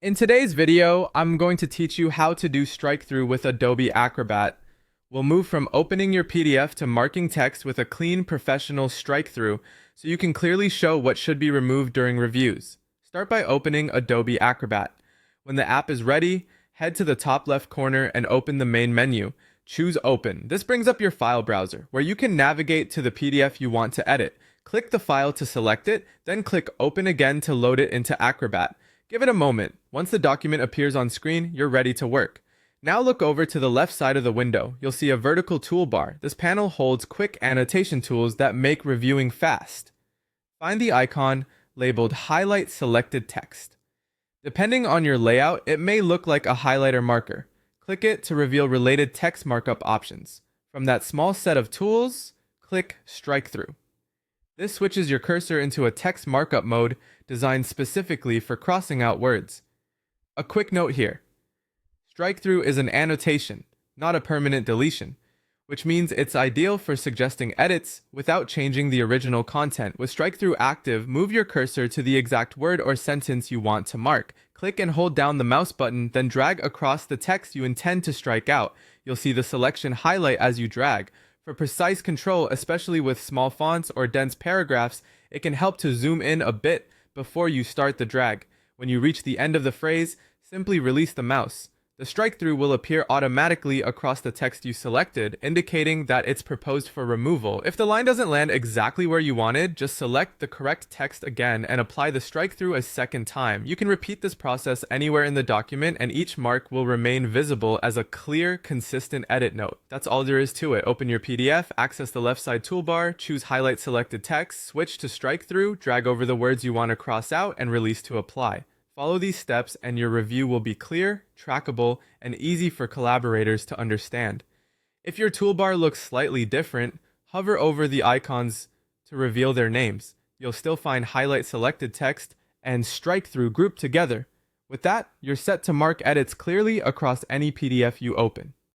In today's video, I'm going to teach you how to do strike-through with Adobe Acrobat. We'll move from opening your PDF to marking text with a clean, professional strike-through so you can clearly show what should be removed during reviews. Start by opening Adobe Acrobat. When the app is ready, head to the top left corner and open the main menu. Choose Open. This brings up your file browser, where you can navigate to the PDF you want to edit. Click the file to select it, then click Open again to load it into Acrobat. Give it a moment. Once the document appears on screen, you're ready to work. Now look over to the left side of the window. You'll see a vertical toolbar. This panel holds quick annotation tools that make reviewing fast. Find the icon labeled Highlight Selected Text. Depending on your layout, it may look like a highlighter marker. Click it to reveal related text markup options. From that small set of tools, click Strikethrough. This switches your cursor into a text markup mode designed specifically for crossing out words. A quick note here. Strikethrough is an annotation, not a permanent deletion, which means it's ideal for suggesting edits without changing the original content. With Strikethrough active, move your cursor to the exact word or sentence you want to mark. Click and hold down the mouse button, then drag across the text you intend to strike out. You'll see the selection highlight as you drag. For precise control, especially with small fonts or dense paragraphs, it can help to zoom in a bit before you start the drag. When you reach the end of the phrase, simply release the mouse. The strike-through will appear automatically across the text you selected, indicating that it's proposed for removal. If the line doesn't land exactly where you wanted, just select the correct text again and apply the strike-through a second time. You can repeat this process anywhere in the document, and each mark will remain visible as a clear, consistent edit note. That's all there is to it. Open your PDF, access the left side toolbar, choose Highlight Selected Text, switch to strike-through, drag over the words you want to cross out, and release to apply. Follow these steps and your review will be clear, trackable, and easy for collaborators to understand. If your toolbar looks slightly different, hover over the icons to reveal their names. You'll still find Highlight Selected Text and Strikethrough grouped together. With that, you're set to mark edits clearly across any PDF you open.